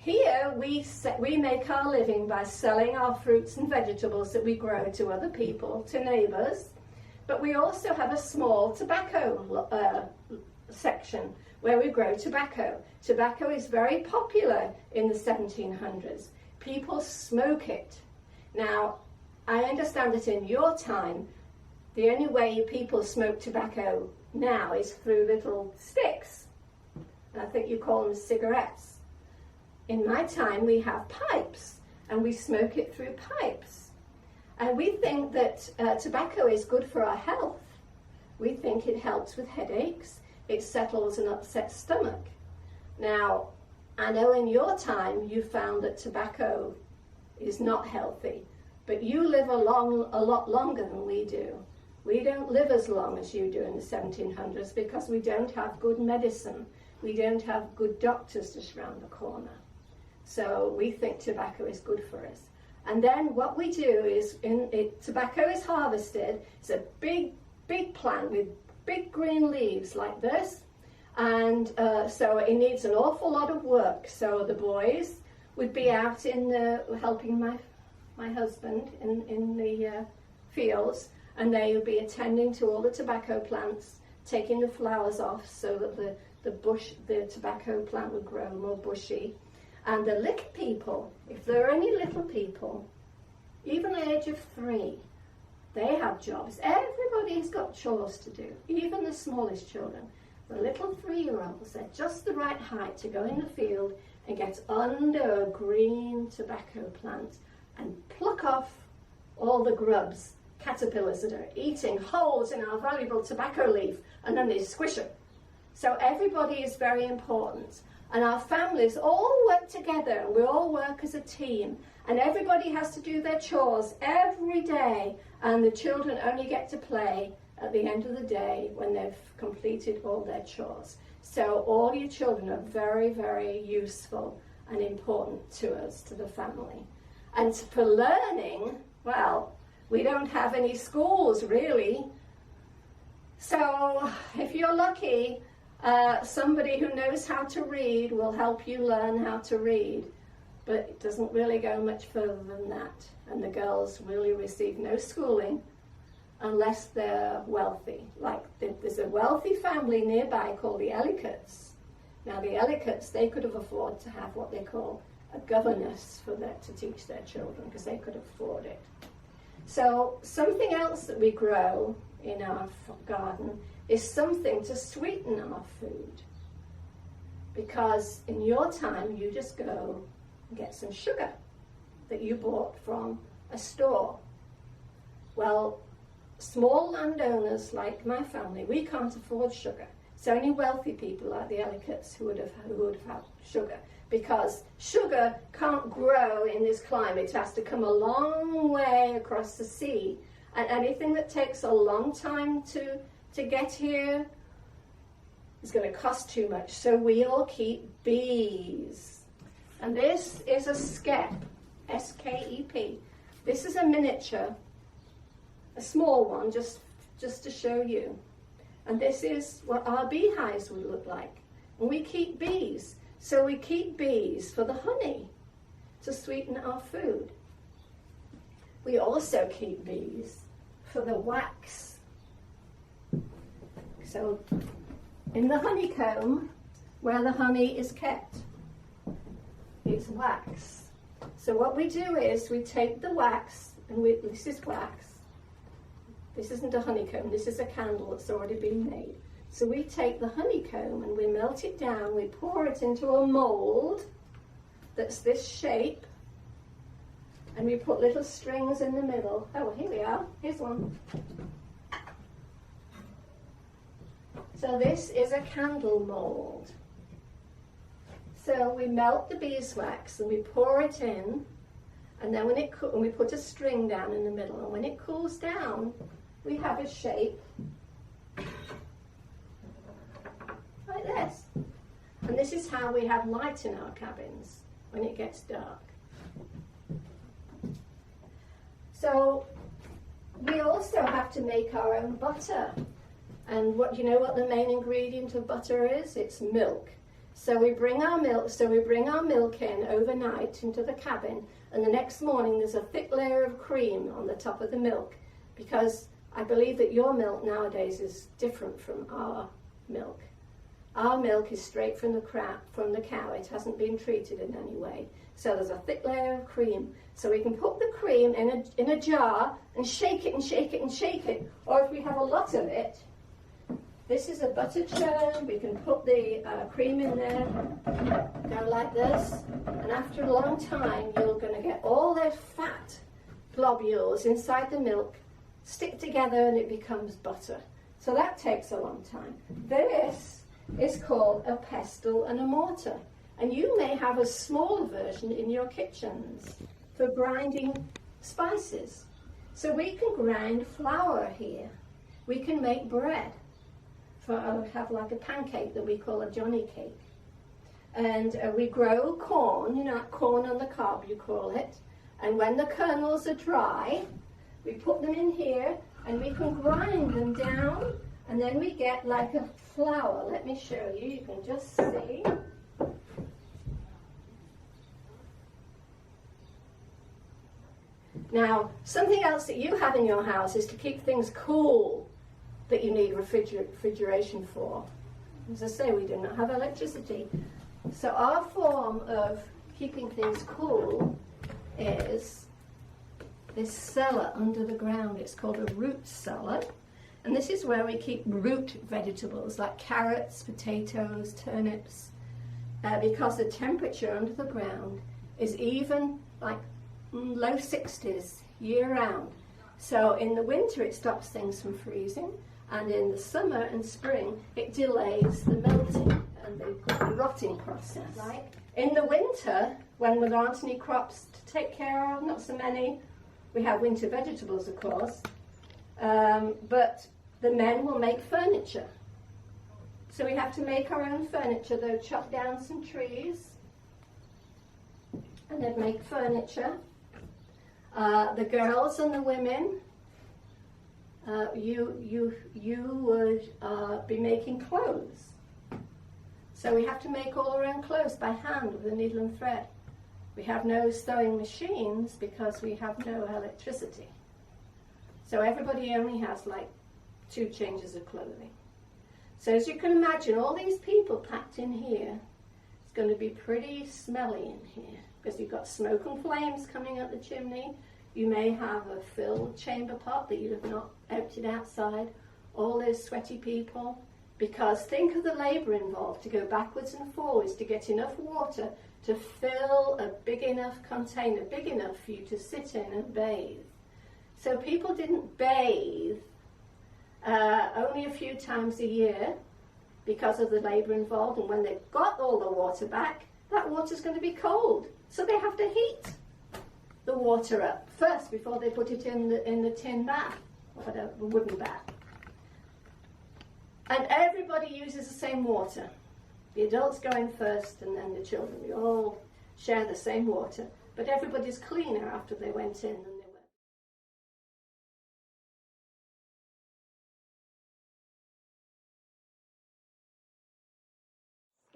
Here we make our living by selling our fruits and vegetables that we grow to other people, to neighbours, but we also have a small tobacco section where we grow tobacco. Tobacco is very popular in the 1700s. People smoke it. Now, I understand that in your time, the only way people smoke tobacco now is through little sticks. I think you call them cigarettes. In my time, we have pipes, and we smoke it through pipes. And we think that tobacco is good for our health. We think it helps with headaches. It settles an upset stomach. Now, I know in your time you found that tobacco is not healthy, but you live a lot longer than we do. We don't live as long as you do in the 1700s because we don't have good medicine. We don't have good doctors just around the corner. So we think tobacco is good for us. And then what we do is, tobacco is harvested. It's a big plant with big green leaves like this. And so it needs an awful lot of work. So the boys would be out helping my husband in the fields, and they would be attending to all the tobacco plants, taking the flowers off so that the tobacco plant would grow more bushy. And the little people, if there are any little people, even the age of 3, they have jobs. Everybody's got chores to do, even the smallest children. The little 3-year-olds, they're just the right height to go in the field and get under a green tobacco plant and pluck off all the grubs, caterpillars that are eating holes in our valuable tobacco leaf, and then they squish them. So everybody is very important. And our families all work together, and we all work as a team. And everybody has to do their chores every day, and the children only get to play at the end of the day when they've completed all their chores. So all your children are very, very useful and important to us, to the family. And for learning, well, we don't have any schools really. So if you're lucky, somebody who knows how to read will help you learn how to read. But it doesn't really go much further than that. And the girls really receive no schooling unless they're wealthy. Like there's a wealthy family nearby called the Ellicotts. Now the Ellicotts, they could have afforded to have what they call a governess to teach their children, because they could afford it. So something else that we grow in our garden is something to sweeten our food. Because in your time, you just go and get some sugar that you bought from a store. Well, small landowners like my family, we can't afford sugar. It's only wealthy people like the Ellicotts who would have had sugar, because sugar can't grow in this climate. It has to come a long way across the sea, and anything that takes a long time to get here is going to cost too much. So we all keep bees. And this is a skep, S-K-E-P. This is a miniature, a small one, just to show you. And this is what our beehives would look like. And we keep bees. So we keep bees for the honey, to sweeten our food. We also keep bees for the wax. So in the honeycomb, where the honey is kept, it's wax. So what we do is we take the wax, and this is wax. This isn't a honeycomb, this is a candle that's already been made. So we take the honeycomb and we melt it down, we pour it into a mold that's this shape, and we put little strings in the middle. Oh, here we are, here's one. So this is a candle mold. So we melt the beeswax and we pour it in, and then when we put a string down in the middle, and when it cools down, we have a shape like this. And this is how we have light in our cabins when it gets dark. So we also have to make our own butter. And you know what the main ingredient of butter is? It's milk. So we bring our milk in overnight into the cabin, and the next morning there's a thick layer of cream on the top of the milk, because I believe that your milk nowadays is different from our milk. Our milk is straight from the cow. It hasn't been treated in any way. So there's a thick layer of cream. So we can put the cream in a jar and shake it and shake it and shake it. Or if we have a lot of it, this is a butter churn. We can put the cream in there, go like this. And after a long time, you're going to get all those fat globules inside the milk stick together and it becomes butter. So that takes a long time. This is called a pestle and a mortar. And you may have a smaller version in your kitchens for grinding spices. So we can grind flour here. We can make bread. Have like a pancake that we call a Johnny cake. And we grow corn, you know, corn on the cob you call it. And when the kernels are dry, we put them in here and we can grind them down, and then we get like a flour. Let me show you, you can just see. Now, something else that you have in your house is to keep things cool that you need refrigeration for. As I say, we do not have electricity. So our form of keeping things cool is this cellar under the ground. It's called a root cellar. And this is where we keep root vegetables like carrots, potatoes, turnips, because the temperature under the ground is even like low 60s year round. So in the winter it stops things from freezing, and in the summer and spring it delays the melting and the rotting process. Like in the winter, when there aren't any crops to take care of, not so many, we have winter vegetables of course, but the men will make furniture. So we have to make our own furniture. They'll chop down some trees and they'd make furniture. The girls and the women, you would be making clothes. So we have to make all our own clothes by hand with a needle and thread. We have no sewing machines because we have no electricity. So everybody only has like 2 changes of clothing. So as you can imagine, all these people packed in here, it's going to be pretty smelly in here because you've got smoke and flames coming up the chimney. You may have a filled chamber pot that you have not emptied outside. All those sweaty people, because think of the labour involved to go backwards and forwards to get enough water to fill a big enough container, big enough for you to sit in and bathe. So people didn't bathe only a few times a year because of the labour involved, and when they've got all the water back, that water's going to be cold. So they have to heat the water up first before they put it in the tin bath, or whatever, the wooden bath. And everybody uses the same water. The adults go in first and then the children. We all share the same water, but everybody's cleaner after they went in than they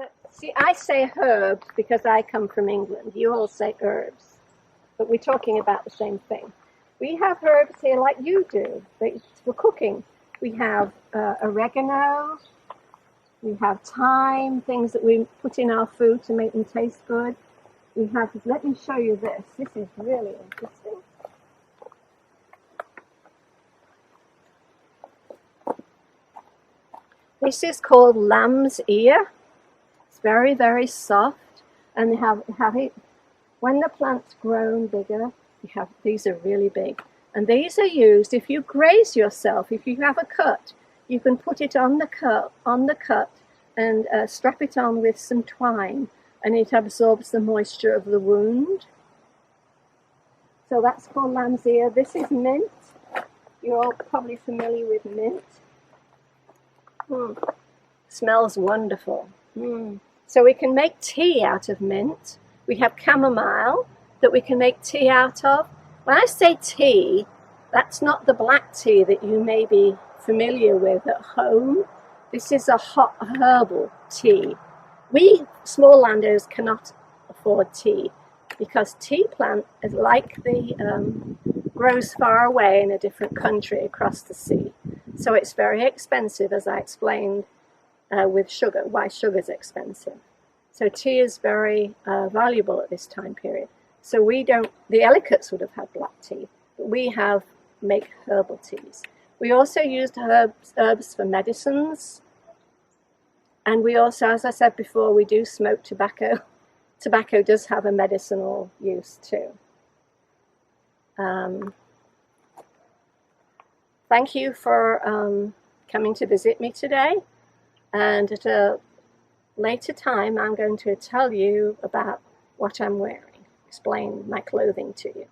were. See, I say herbs because I come from England. You all say herbs, but we're talking about the same thing. We have herbs here like you do for cooking. We have oregano, we have thyme, things that we put in our food to make them taste good. We have, let me show you this. This is really interesting. This is called lamb's ear. It's very, very soft, and they have it, when the plant's grown bigger, these are really big. And these are used, if you graze yourself, if you have a cut, you can put it on the cut and strap it on with some twine, and it absorbs the moisture of the wound. So that's called lamb's ear. This is mint. You're all probably familiar with mint. Smells wonderful. So we can make tea out of mint. We have chamomile that we can make tea out of. When I say tea, that's not the black tea that you may be familiar with at home. This is a hot herbal tea. We small landowners cannot afford tea because tea plant is like grows far away in a different country across the sea. So it's very expensive, as I explained with sugar, why sugar is expensive. So tea is very valuable at this time period. So we don't, the Ellicotts would have had black tea, but we make herbal teas. We also used herbs for medicines. And we also, as I said before, we do smoke tobacco. Tobacco does have a medicinal use too. Thank you for coming to visit me today. And at a later time, I'm going to tell you about what I'm wearing, explain my clothing to you.